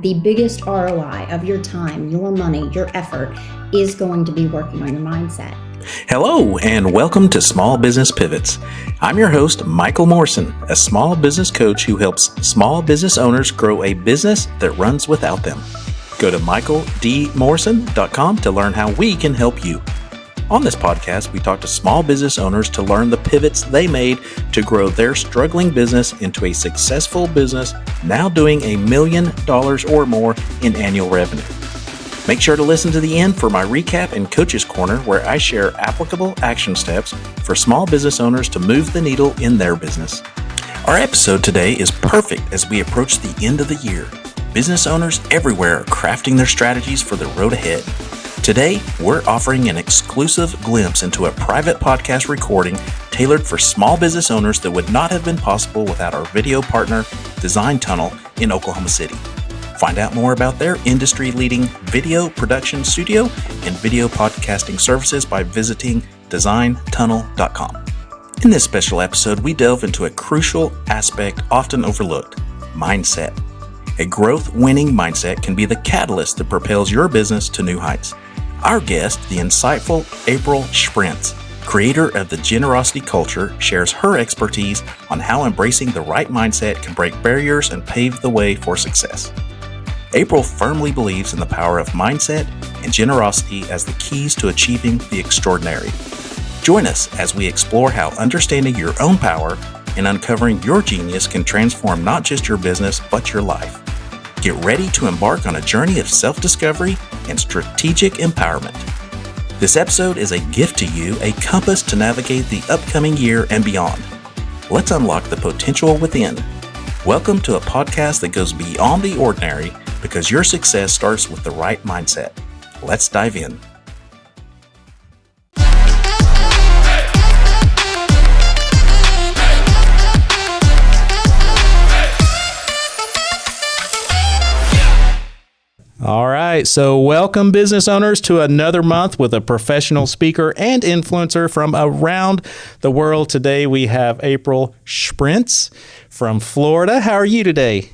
The biggest ROI of your time, your money, your effort is going to be working on your mindset. Hello, and welcome to Small Business Pivots. I'm your host, Michael Morrison, a small business coach who helps small business owners grow a business that runs without them. Go to michaeldmorrison.com to learn how we can help you. On this podcast, we talk to small business owners to learn the pivots they made to grow their struggling business into a successful business now doing $1 million or more in annual revenue. Make sure to listen to the end for my recap and Coach's Corner, where I share applicable action steps for small business owners to move the needle in their business. Our episode today is perfect as we approach the end of the year. Business owners everywhere are crafting their strategies for the road ahead. Today, we're offering an exclusive glimpse into a private podcast recording tailored for small business owners that would not have been possible without our video partner, Design Tunnel, in Oklahoma City. Find out more about their industry-leading video production studio and video podcasting services by visiting designtunnel.com. In this special episode, we delve into a crucial aspect often overlooked: mindset. A growth-winning mindset can be the catalyst that propels your business to new heights. Our guest, the insightful April Shprintz, creator of the generosity culture, shares her expertise on how embracing the right mindset can break barriers and pave the way for success. April firmly believes in the power of mindset and generosity as the keys to achieving the extraordinary. Join us as we explore how understanding your own power and uncovering your genius can transform not just your business, but your life. Get ready to embark on a journey of self-discovery and strategic empowerment. This episode is a gift to you, a compass to navigate the upcoming year and beyond. Let's unlock the potential within. Welcome to a podcast that goes beyond the ordinary because your success starts with the right mindset. Let's dive in. All right, so welcome business owners to another month with a professional speaker and influencer from around the world. Today we have April Shprintz from Florida. How are you today?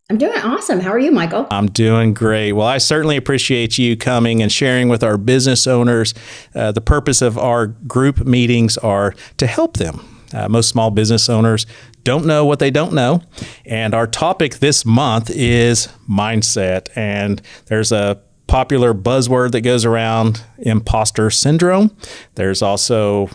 I'm doing awesome. How are you, Michael? I'm doing great. Well, I certainly appreciate you coming and sharing with our business owners. The purpose of our group meetings are to help them. Most small business owners don't know what they don't know. And our topic this month is mindset. And there's a popular buzzword that goes around, imposter syndrome. There's also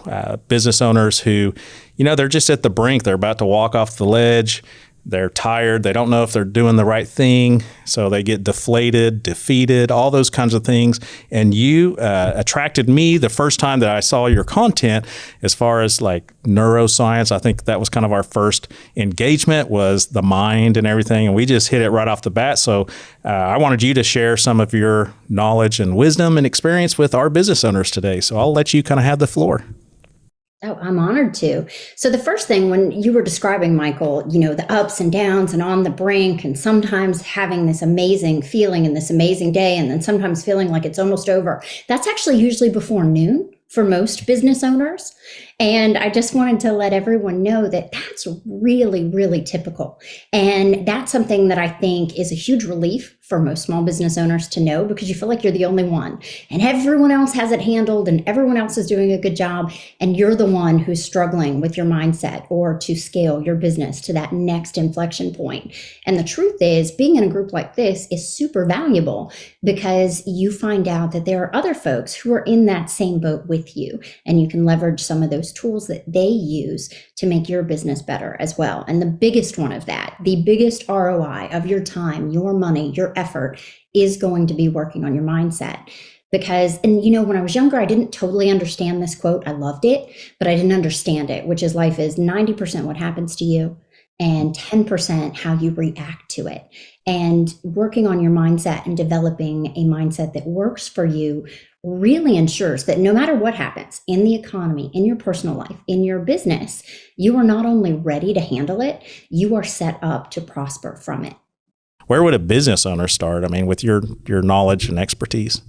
business owners who, they're just at the brink. They're about to walk off the ledge. They're tired. They don't know if they're doing the right thing. So they get deflated, defeated, all those kinds of things. And you attracted me the first time that I saw your content as far as like neuroscience. I think that was kind of our first engagement, was the mind and everything. And we just hit it right off the bat. So I wanted you to share some of your knowledge and wisdom and experience with our business owners today. So I'll let you kind of have the floor. Oh, I'm honored to. So the first thing, when you were describing, Michael, the ups and downs and on the brink, and sometimes having this amazing feeling and this amazing day, and then sometimes feeling like it's almost over, that's actually usually before noon for most business owners. And I just wanted to let everyone know that that's really, really typical. And that's something that I think is a huge relief for most small business owners to know, because you feel like you're the only one and everyone else has it handled and everyone else is doing a good job. And you're the one who's struggling with your mindset or to scale your business to that next inflection point. And the truth is, being in a group like this is super valuable because you find out that there are other folks who are in that same boat with you, and you can leverage some of those tools that they use to make your business better as well. And the biggest one of that, the biggest ROI of your time, your money, your effort is going to be working on your mindset. Because, and when I was younger, I didn't totally understand this quote. I loved it, but I didn't understand it, which is life is 90% what happens to you and 10% how you react to it. And working on your mindset and developing a mindset that works for you really ensures that no matter what happens in the economy, in your personal life, in your business, you are not only ready to handle it, you are set up to prosper from it. Where would a business owner start? I mean, with your knowledge and expertise?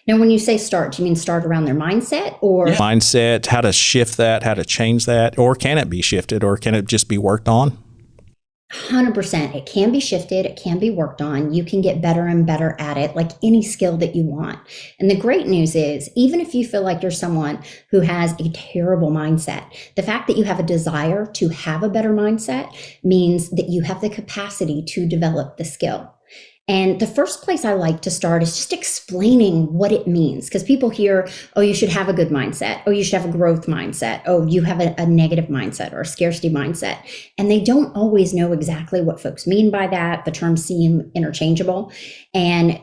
Now, when you say start, do you mean start around their mindset or? Yeah. Mindset, how to shift that, how to change that, or can it be shifted, or can it just be worked on? 100%. It can be shifted. It can be worked on. You can get better and better at it, like any skill that you want. And the great news is, even if you feel like you're someone who has a terrible mindset, the fact that you have a desire to have a better mindset means that you have the capacity to develop the skill. And the first place I like to start is just explaining what it means. Because people hear, oh, you should have a good mindset. Oh, you should have a growth mindset. Oh, you have a negative mindset or a scarcity mindset. And they don't always know exactly what folks mean by that. The terms seem interchangeable. And,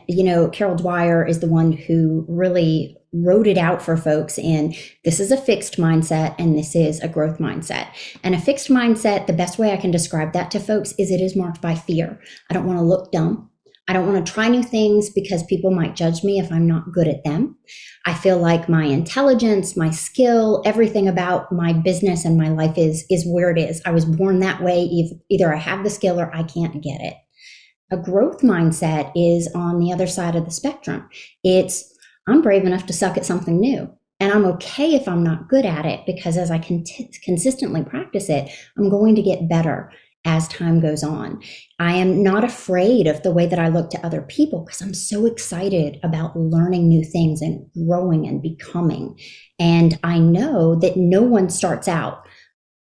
Carol Dwyer is the one who really wrote it out for folks in this is a fixed mindset and this is a growth mindset. And a fixed mindset, the best way I can describe that to folks is it is marked by fear. I don't want to look dumb. I don't want to try new things because people might judge me if I'm not good at them. I feel like my intelligence, my skill, everything about my business and my life is where it is. I was born that way. Either I have the skill or I can't get it. A growth mindset is on the other side of the spectrum. It's I'm brave enough to suck at something new. And I'm okay if I'm not good at it because as I consistently practice it, I'm going to get better as time goes on. I am not afraid of the way that I look to other people because I'm so excited about learning new things and growing and becoming. And I know that no one starts out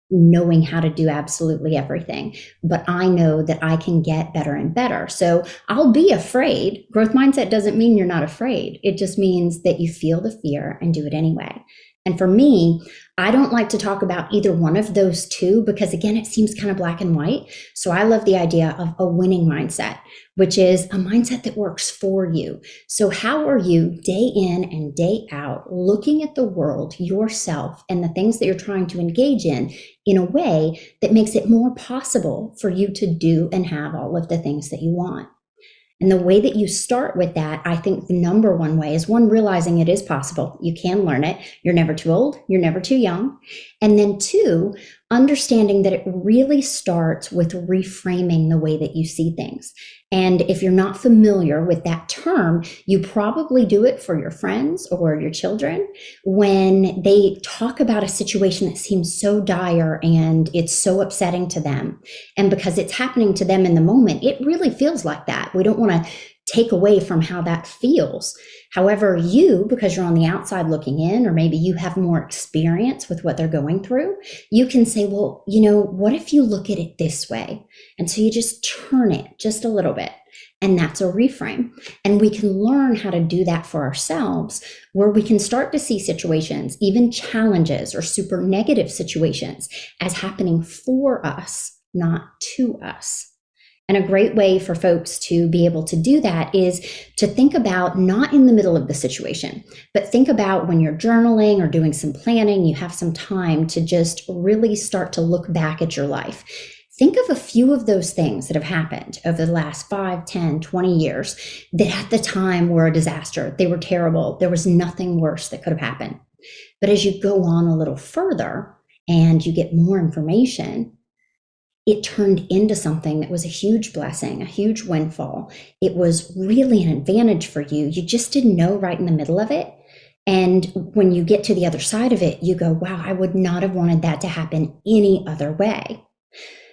knowing how to do absolutely everything, but I know that I can get better and better. So I'll be afraid. Growth mindset doesn't mean you're not afraid. It just means that you feel the fear and do it anyway. And for me, I don't like to talk about either one of those two because, again, it seems kind of black and white. So I love the idea of a winning mindset, which is a mindset that works for you. So how are you day in and day out looking at the world, yourself, and the things that you're trying to engage in a way that makes it more possible for you to do and have all of the things that you want? And the way that you start with that, I think the number one way is one, realizing it is possible. You can learn it. You're never too old. You're never too young. And then two, understanding that it really starts with reframing the way that you see things. And if you're not familiar with that term, you probably do it for your friends or your children when they talk about a situation that seems so dire and it's so upsetting to them. And because it's happening to them in the moment, it really feels like that. We don't want to take away from how that feels. However, you, because you're on the outside looking in, or maybe you have more experience with what they're going through, you can say, well, what if you look at it this way? And so you just turn it just a little bit. And that's a reframe. And we can learn how to do that for ourselves, where we can start to see situations, even challenges or super negative situations, as happening for us, not to us. And a great way for folks to be able to do that is to think about not in the middle of the situation, but think about when you're journaling or doing some planning, you have some time to just really start to look back at your life. Think of a few of those things that have happened over the last 5, 10, 20 years that at the time were a disaster. They were terrible. There was nothing worse that could have happened. But as you go on a little further and you get more information, it turned into something that was a huge blessing, a huge windfall. It was really an advantage for you. You just didn't know right in the middle of it. And when you get to the other side of it, you go, wow, I would not have wanted that to happen any other way.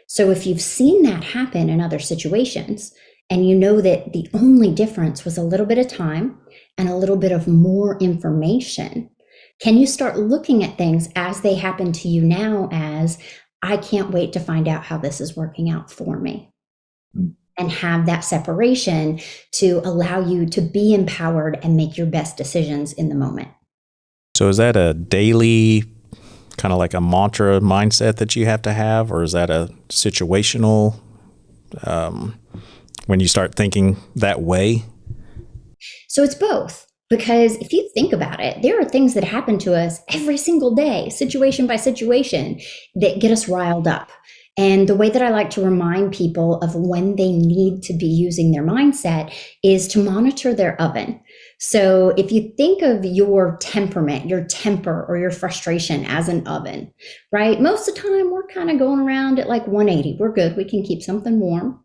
So if you've seen that happen in other situations, and you know that the only difference was a little bit of time and a little bit of more information, can you start looking at things as they happen to you now as, I can't wait to find out how this is working out for me, and have that separation to allow you to be empowered and make your best decisions in the moment. So is that a daily kind of like a mantra mindset that you have to have, or is that a situational when you start thinking that way? So it's both. Because if you think about it, there are things that happen to us every single day, situation by situation, that get us riled up. And the way that I like to remind people of when they need to be using their mindset is to monitor their oven. So if you think of your temperament, your temper, or your frustration as an oven, right? Most of the time, we're kind of going around at like 180. We're good. We can keep something warm.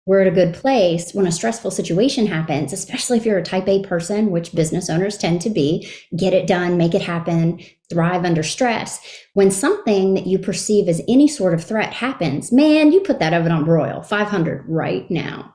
we're at a good place when a stressful situation happens, especially if you're a type A person, which business owners tend to be. Get it done, make it happen, thrive under stress. When something that you perceive as any sort of threat happens, man, you put that oven on broil, 500 right now.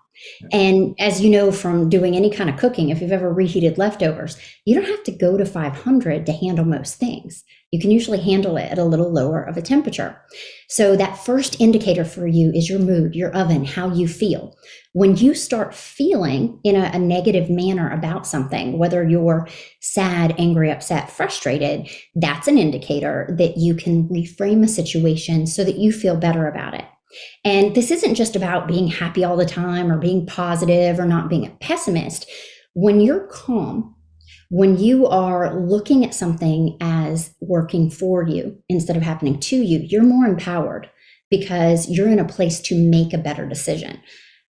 And as you know from doing any kind of cooking, if you've ever reheated leftovers, you don't have to go to 500 to handle most things. You can usually handle it at a little lower of a temperature. So that first indicator for you is your mood, your oven, how you feel. When you start feeling in a negative manner about something, whether you're sad, angry, upset, frustrated, that's an indicator that you can reframe a situation so that you feel better about it. And this isn't just about being happy all the time or being positive or not being a pessimist. When you're calm, when you are looking at something as working for you instead of happening to you, you're more empowered because you're in a place to make a better decision.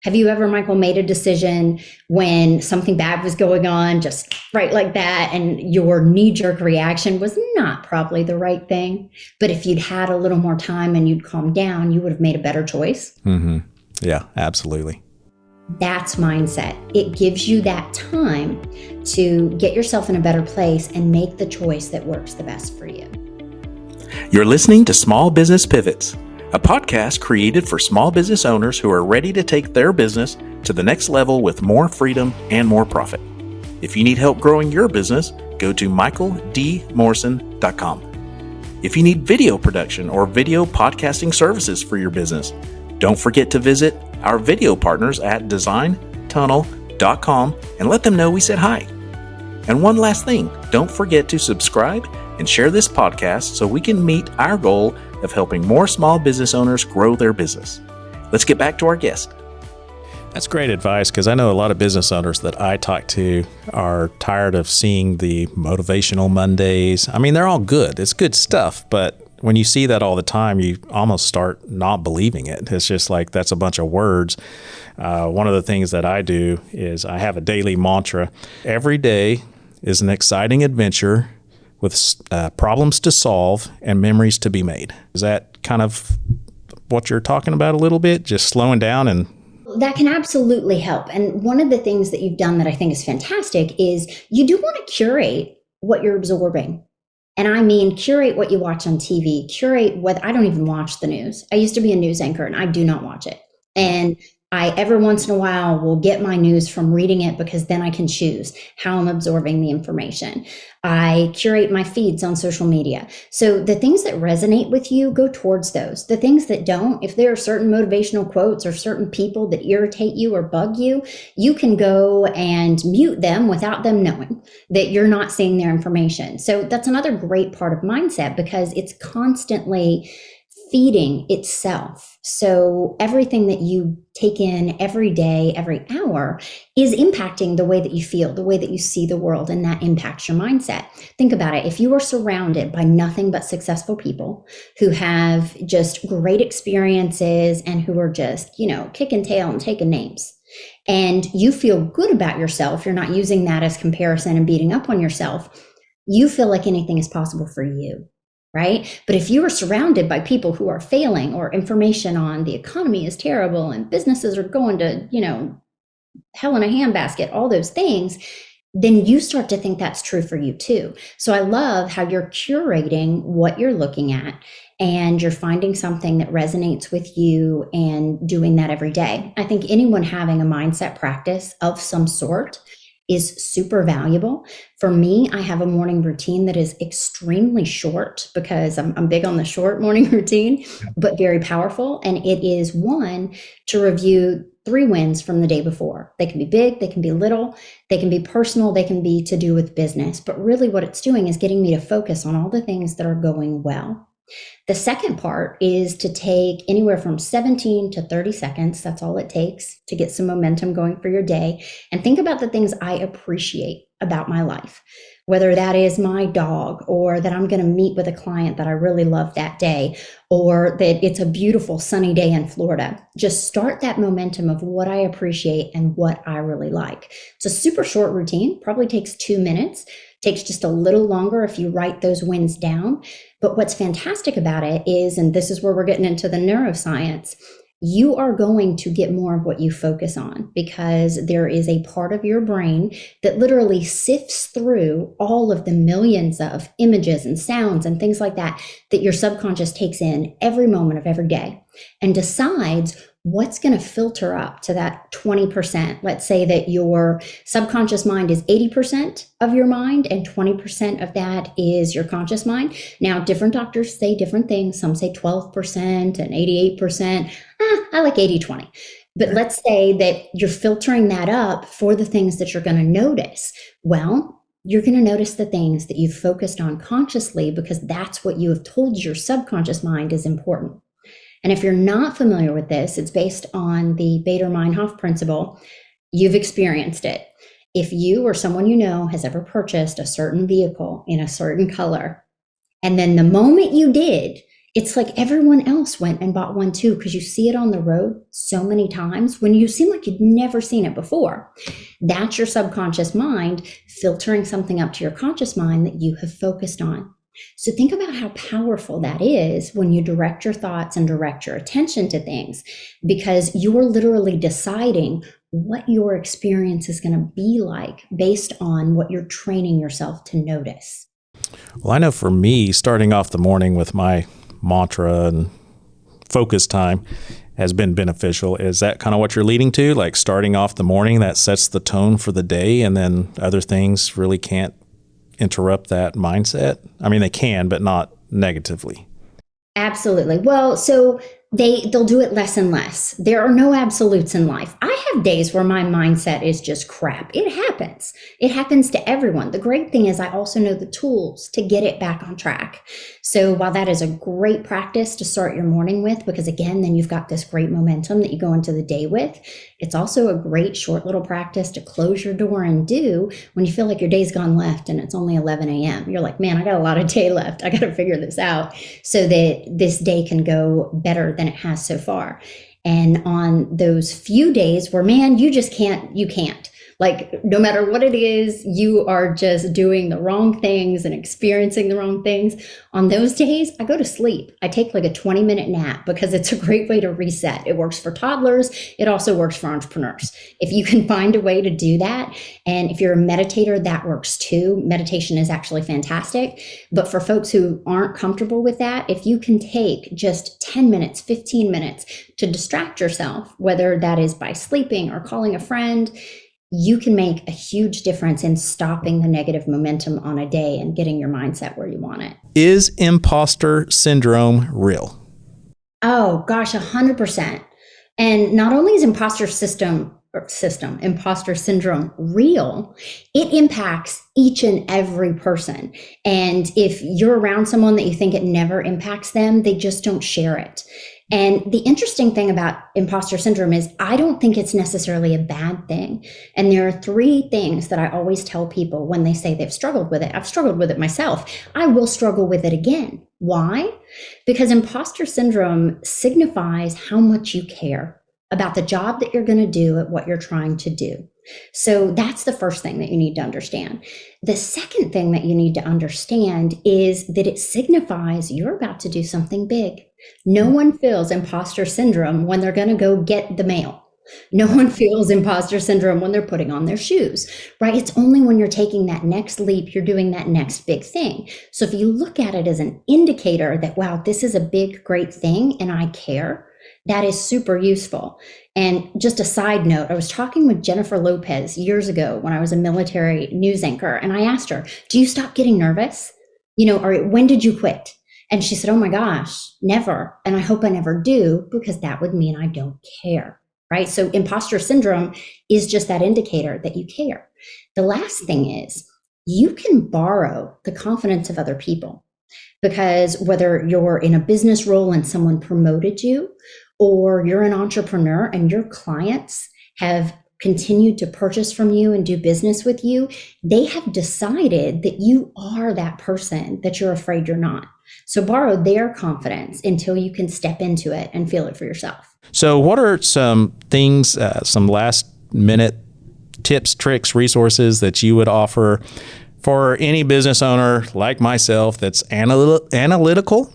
Have you ever, Michael, made a decision when something bad was going on, just right like that, and your knee-jerk reaction was not probably the right thing? But if you'd had a little more time and you'd calmed down, you would have made a better choice? Mm-hmm. Yeah, absolutely. That's mindset. It gives you that time to get yourself in a better place and make the choice that works the best for you. You're listening to Small Business Pivots, a podcast created for small business owners who are ready to take their business to the next level with more freedom and more profit. If you need help growing your business, go to michaeldmorrison.com. If you need video production or video podcasting services for your business, don't forget to visit our video partners at designtunnel.com and let them know we said hi. And one last thing, don't forget to subscribe and share this podcast so we can meet our goal of helping more small business owners grow their business. Let's get back to our guest. That's great advice, because I know a lot of business owners that I talk to are tired of seeing the motivational Mondays. I mean, they're all good. It's good stuff, but when you see that all the time, you almost start not believing it. It's just like, that's a bunch of words. One of the things that I do is I have a daily mantra. Every day is an exciting adventure with problems to solve and memories to be made. Is that kind of what you're talking about a little bit? Just slowing down? And that can absolutely help. And one of the things that you've done that I think is fantastic is you do want to curate what you're absorbing. And I mean, curate what you watch on TV, curate what I don't even watch the news. I used to be a news anchor and I do not watch it. And I every once in a while will get my news from reading it because then I can choose how I'm absorbing the information. I curate my feeds on social media. So the things that resonate with you, go towards those. The things that don't, if there are certain motivational quotes or certain people that irritate you or bug you, you can go and mute them without them knowing that you're not seeing their information. So that's another great part of mindset because it's constantly feeding itself. So everything that you take in every day, every hour is impacting the way that you feel, the way that you see the world, and that impacts your mindset. Think about it. If you are surrounded by nothing but successful people who have just great experiences and who are just, kicking tail and taking names, and you feel good about yourself, you're not using that as comparison and beating up on yourself, you feel like anything is possible for you. Right? But if you are surrounded by people who are failing or information on the economy is terrible and businesses are going to, hell in a handbasket, all those things, then you start to think that's true for you too. So I love how you're curating what you're looking at and you're finding something that resonates with you and doing that every day. I think anyone having a mindset practice of some sort is super valuable. For me, I have a morning routine that is extremely short because I'm big on the short morning routine, but very powerful. And it is one to review 3 wins from the day before. They can be big, they can be little, they can be personal, they can be to do with business. But really what it's doing is getting me to focus on all the things that are going well. The second part is to take anywhere from 17 to 30 seconds. That's all it takes to get some momentum going for your day. And think about the things I appreciate about my life, whether that is my dog or that I'm going to meet with a client that I really love that day, or that it's a beautiful sunny day in Florida. Just start that momentum of what I appreciate and what I really like. It's a super short routine, probably takes 2 minutes. Takes just a little longer if you write those wins down. But what's fantastic about it is, and this is where we're getting into the neuroscience, you are going to get more of what you focus on, because there is a part of your brain that literally sifts through all of the millions of images and sounds and things like that that your subconscious takes in every moment of every day and decides what's going to filter up to that 20%. Let's say that your subconscious mind is 80% of your mind and 20% of that is your conscious mind. Now, different doctors say different things. Some say 12% and 88%. I like 80-20. But let's say that you're filtering that up for the things that you're going to notice. Well, you're going to notice the things that you've focused on consciously, because that's what you have told your subconscious mind is important. And if you're not familiar with this, it's based on the Bader-Meinhof principle. You've experienced it. If you or someone you know has ever purchased a certain vehicle in a certain color, and then the moment you did, it's like everyone else went and bought one too, because you see it on the road so many times when you seem like you'd never seen it before. That's your subconscious mind filtering something up to your conscious mind that you have focused on. So think about how powerful that is when you direct your thoughts and direct your attention to things, because you're literally deciding what your experience is going to be like based on what you're training yourself to notice. Well, I know for me, starting off the morning with my mantra and focus time has been beneficial. Is that kind of what you're leading to? Like starting off the morning, that sets the tone for the day, and then other things really can't interrupt that mindset? I mean, they can, but not negatively. Absolutely. Well, so they'll do it less and less. There are no absolutes in life. I have days where my mindset is just crap. It happens. It happens to everyone. The great thing is I also know the tools to get it back on track. So while that is a great practice to start your morning with, because again, then you've got this great momentum that you go into the day with, it's also a great short little practice to close your door and do when you feel like your day's gone left and it's only 11 a.m. You're like, man, I got a lot of day left. I got to figure this out so that this day can go better than it has so far. And on those few days where, man, you can't. Like, no matter what it is, you are just doing the wrong things and experiencing the wrong things. On those days, I go to sleep. I take like a 20-minute nap because it's a great way to reset. It works for toddlers. It also works for entrepreneurs. If you can find a way to do that, and if you're a meditator, that works too. Meditation is actually fantastic. But for folks who aren't comfortable with that, if you can take just 10 minutes, 15 minutes to distract yourself, whether that is by sleeping or calling a friend, you can make a huge difference in stopping the negative momentum on a day and getting your mindset where you want it. Is imposter syndrome real? Oh, gosh, 100%. And not only is imposter syndrome real, it impacts each and every person. And if you're around someone that you think it never impacts them, they just don't share it. And the interesting thing about imposter syndrome is I don't think it's necessarily a bad thing. And there are 3 things that I always tell people when they say they've struggled with it. I've struggled with it myself. I will struggle with it again. Why? Because imposter syndrome signifies how much you care about the job that you're going to do at what you're trying to do. So that's the first thing that you need to understand. The second thing that you need to understand is that it signifies you're about to do something big. No one feels imposter syndrome when they're going to go get the mail. No one feels imposter syndrome when they're putting on their shoes, right? It's only when you're taking that next leap, you're doing that next big thing. So if you look at it as an indicator that, wow, this is a big, great thing and I care, that is super useful. And just a side note, I was talking with Jennifer Lopez years ago when I was a military news anchor, and I asked her, do you stop getting nervous? Or when did you quit? And she said, oh my gosh, never. And I hope I never do, because that would mean I don't care, right? So imposter syndrome is just that indicator that you care. The last thing is you can borrow the confidence of other people, because whether you're in a business role and someone promoted you, or you're an entrepreneur and your clients have continued to purchase from you and do business with you, they have decided that you are that person that you're afraid you're not. So borrow their confidence until you can step into it and feel it for yourself. So what are some things, some last minute tips, tricks, resources that you would offer for any business owner like myself that's analytical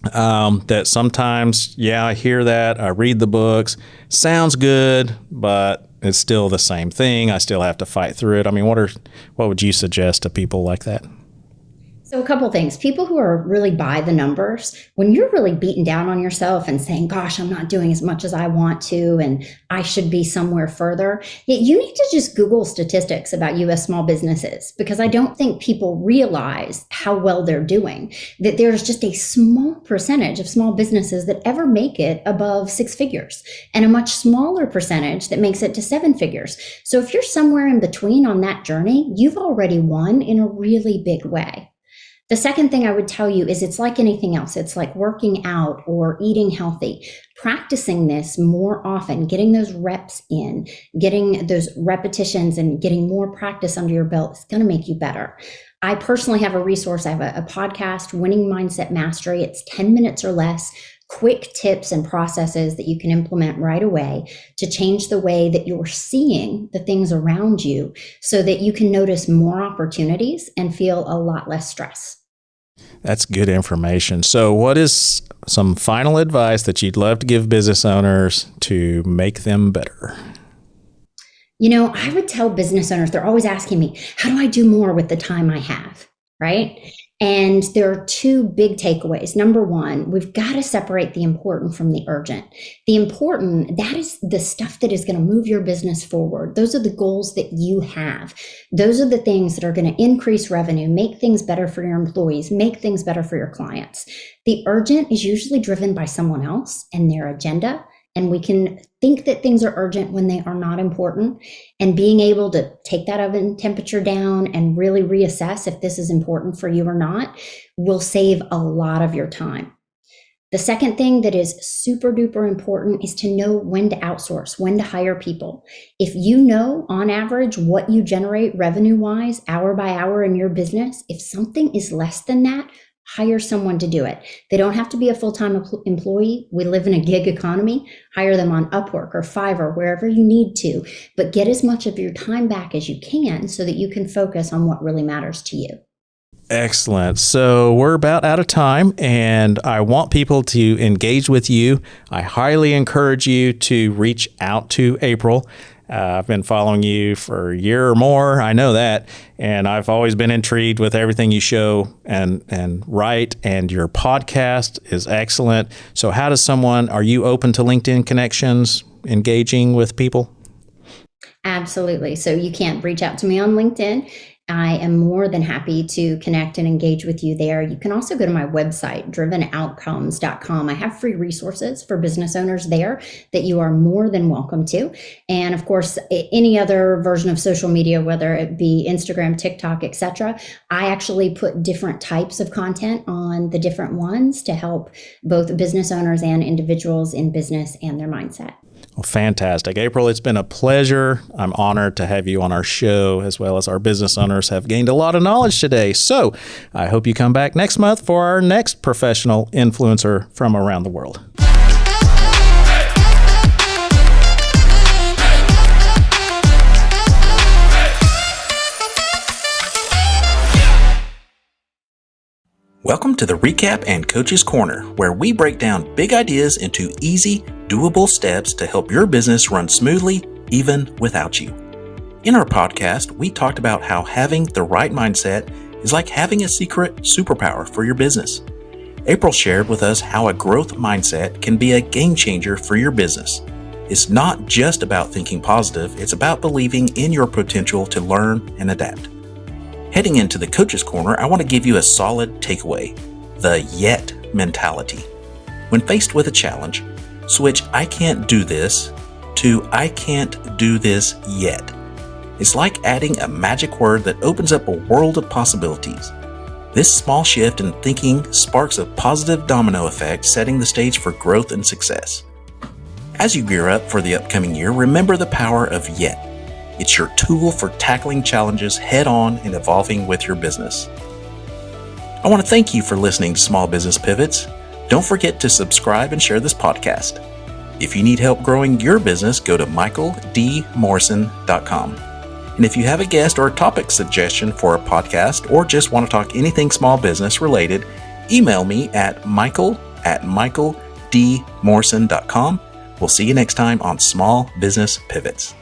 that sometimes, yeah, I hear that, I read the books, sounds good, but it's still the same thing. I still have to fight through it. I mean, what would you suggest to people like that? So a couple things. People who are really by the numbers, when you're really beaten down on yourself and saying, gosh, I'm not doing as much as I want to, and I should be somewhere further, you need to just Google statistics about US small businesses, because I don't think people realize how well they're doing, that there's just a small percentage of small businesses that ever make it above six figures, and a much smaller percentage that makes it to seven figures. So if you're somewhere in between on that journey, you've already won in a really big way. The second thing I would tell you is it's like anything else. It's like working out or eating healthy. Practicing this more often, getting those reps in, getting those repetitions and getting more practice under your belt is going to make you better. I personally have a resource. I have a podcast, Winning Mindset Mastery. It's 10 minutes or less, quick tips and processes that you can implement right away to change the way that you're seeing the things around you so that you can notice more opportunities and feel a lot less stress. That's good information. So what is some final advice that you'd love to give business owners to make them better? I would tell business owners, they're always asking me, how do I do more with the time I have, right? And there are two big takeaways. Number one, we've got to separate the important from the urgent. The important, that is the stuff that is going to move your business forward. Those are the goals that you have. Those are the things that are going to increase revenue, make things better for your employees, make things better for your clients. The urgent is usually driven by someone else and their agenda. And we can think that things are urgent when they are not important. And being able to take that oven temperature down and really reassess if this is important for you or not will save a lot of your time. The second thing that is super duper important is to know when to outsource, when to hire people. If you know on average what you generate revenue-wise, hour by hour in your business, if something is less than that, hire someone to do it. They don't have to be a full-time employee. We live in a gig economy. Hire them on Upwork or Fiverr, wherever you need to, but get as much of your time back as you can so that you can focus on what really matters to you. Excellent. So we're about out of time, and I want people to engage with you. I highly encourage you to reach out to April. I've been following you for a year or more. I know that. And I've always been intrigued with everything you show and write, and your podcast is excellent. So are you open to LinkedIn connections, engaging with people? Absolutely. So you can reach out to me on LinkedIn. I am more than happy to connect and engage with you there. You can also go to my website, drivenoutcomes.com. I have free resources for business owners there that you are more than welcome to. And of course, any other version of social media, whether it be Instagram, TikTok, etc., I actually put different types of content on the different ones to help both business owners and individuals in business and their mindset. Well, fantastic. April, it's been a pleasure. I'm honored to have you on our show, as well as our business owners have gained a lot of knowledge today. So I hope you come back next month for our next professional influencer from around the world. Welcome to the Recap and Coach's Corner, where we break down big ideas into easy, doable steps to help your business run smoothly, even without you. In our podcast, we talked about how having the right mindset is like having a secret superpower for your business. April shared with us how a growth mindset can be a game changer for your business. It's not just about thinking positive, it's about believing in your potential to learn and adapt. Heading into the Coach's Corner, I want to give you a solid takeaway: the yet mentality. When faced with a challenge, switch "I can't do this" to "I can't do this yet." It's like adding a magic word that opens up a world of possibilities. This small shift in thinking sparks a positive domino effect, setting the stage for growth and success. As you gear up for the upcoming year, remember the power of yet. It's your tool for tackling challenges head-on and evolving with your business. I want to thank you for listening to Small Business Pivots. Don't forget to subscribe and share this podcast. If you need help growing your business, go to michaeldmorrison.com. And if you have a guest or a topic suggestion for a podcast, or just want to talk anything small business related, email me at michael@michaeldmorrison.com. We'll see you next time on Small Business Pivots.